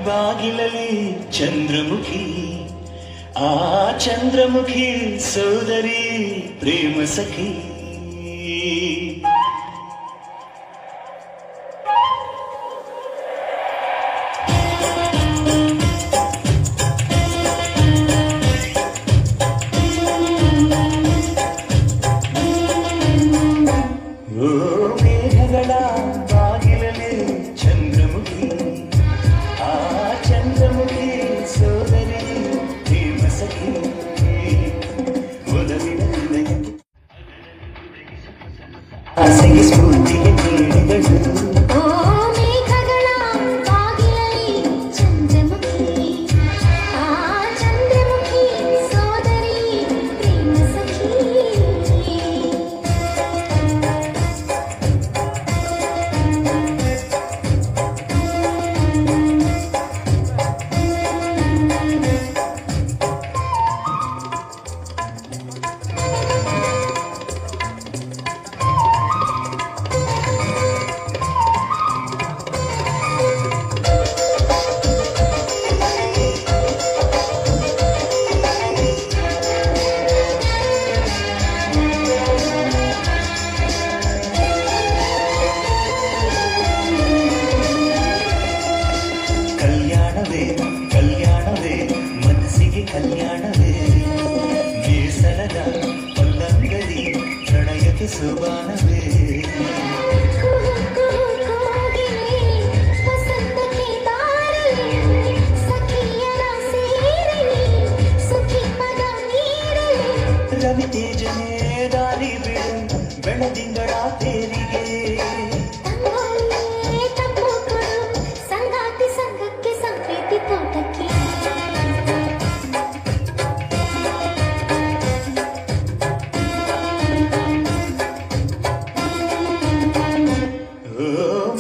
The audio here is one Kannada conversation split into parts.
ಬಾಗಿಲಲ್ಲಿ ಚಂದ್ರಮುಖಿ ಆ ಚಂದ್ರಮುಖಿ ಸೋದರಿ ಪ್ರೇಮ ಸಖಿ ಮೇಘಗಳ ಬಾಗಿಲಲ್ಲಿ ಚಂದ್ರಮುಖಿ ಆ ಚಂದ್ರಮುಖಿ ಸೋದರಿ ಪ್ರೇಮ ಸಖಿ ಒಲವಿನ ಆಸೆಗೆ ಸ್ಫೂರ್ತಿಗೆ ನೀಡಿದಳು ಕಲ್ಯಾಣವೇ ಮನಸ್ಸಿಗೆ ಕಲ್ಯಾಣವೇ ಬೇಸರದ ಪಲ್ಲಂಗಡಿ ಪ್ರಣಯಕ್ಕೆ ಸುಬಾನವೇ ರವಿ ತೇಜನೇ ದಾರಿ ಬಿಡು ಬೆಳದಿಂಗಳ ತೇರಿಗೆ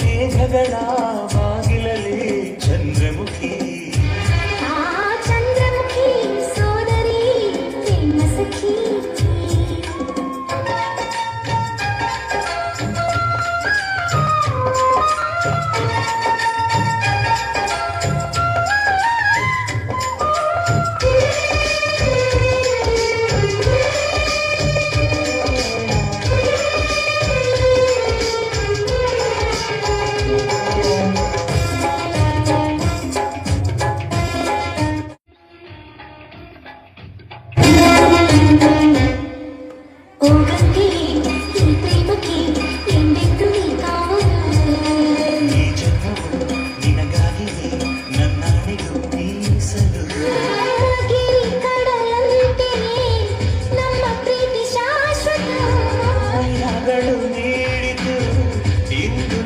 ಮೇಘಗಳ ಬಾಗಿಲಲ್ಲಿ ಚಂದ್ರಮುಖಿ ಚಂದ್ರಮುಖಿ ಸೋದರಿ ಪ್ರೇಮ ಸಖಿ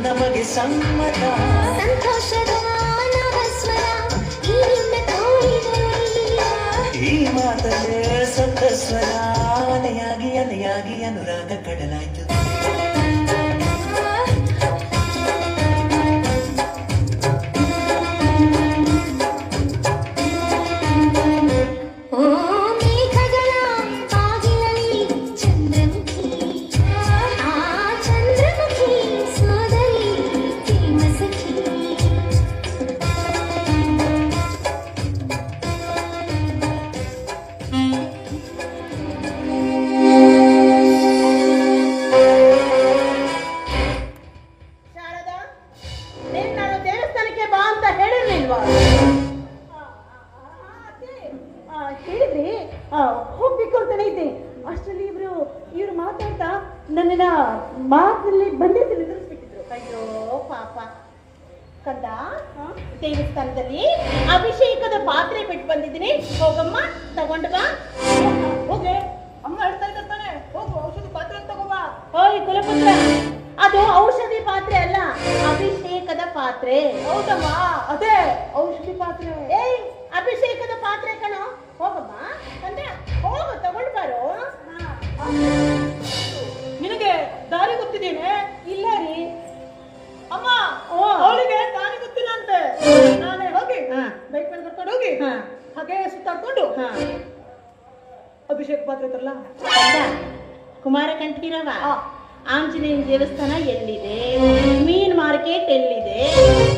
ನಮಗೆ ಸಮ್ಮತ ಸಂತೋಷದ ನವಸ್ವರ ಈ ಮಾತಲ್ಲೇ ಸಪ್ತಸ್ವರ ಅಲೆಯಾಗಿ ಅಲೆಯಾಗಿ ಅನುರಾಗ ಕಡಲಾಯ್ತು ಹೇಳಿದ್ರಿ ಹೋಗ್ಬೇಕು ಅಂತಾನೆ ಇದ್ದೆ. ಅಷ್ಟರಲ್ಲಿ ಇವ್ರು ಮಾತಾಡ್ತಾ ನನ್ನ ಮಾತಲ್ಲಿ ಬಂದೇ ನಿಲ್ಲಿಸ್ಬಿಟ್ಟಿದ್ರು. ಅಯ್ಯೋ ಪಾಪ ಕಂದ, ದೇವಸ್ಥಾನದಲ್ಲಿ ಅಭಿಷೇಕದ ಪಾತ್ರೆ ಬಿಟ್ಟು ಬಂದಿದ್ದೀನಿ, ಹೋಗಮ್ಮ ತಗೊಂಡು ಬಾ. ಹೋಗೆ ಅಮ್ಮ ಹೇಳ್ತಾ ಇದ್ದಾನೆ, ಹೋಗು ಔಷಧಿ ಪಾತ್ರೆ ತಗೋಬಾ. ಓಯ್ ಕುಲಪುತ್ರ, ಅದು ಔಷಧಿ ಪಾತ್ರೆ ಅಲ್ಲ, ಅಭಿಷೇಕದ ಪಾತ್ರೆ. ಹೌದಮ್ಮ, ಅದೇ ಔಷಧಿ ಪಾತ್ರೆ. ಏಯ್, ಅಭಿಷೇಕದ ಪಾತ್ರೆ ಕಣೋ, ಹೋಗಮ್ಮ ಅಂದ್ರೆ ಹೋಗು ತಗೊಂಡು ಬಾರೋ. ನಿನಗೆ ದಾರಿ ಗೊತ್ತಿದ್ದೇನೆ? ಇಲ್ಲ ರೀ ಅಮ್ಮ, ಅವಳಿಗೆ ದಾರಿ ಗೊತ್ತಿಲ್ಲ ಅಂತೆ. ನಾನೇ ಹೋಗಿ ಬೈಕ್ ಮೇಲೆ ಕರ್ಕೊಂಡು ಹೋಗಿ ಹಾಗೆ ಸುತ್ತಾಡ್ಕೊಂಡು ಅಭಿಷೇಕ ಪಾತ್ರೆ ತರಲ್ಲ. ಕುಮಾರ ಕಂಠೀರವ, ಆಂಜನೇಯನ ದೇವಸ್ಥಾನ ಎಲ್ಲಿದೆ, ಮೀನ್ ಮಾರ್ಕೆಟ್ ಎಲ್ಲಿದೆ,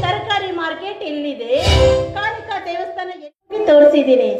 ತರಕಾರಿ ಮಾರ್ಕೆಟ್ ಎಲ್ಲಿದೆ, ಇದ್ದೀನಿ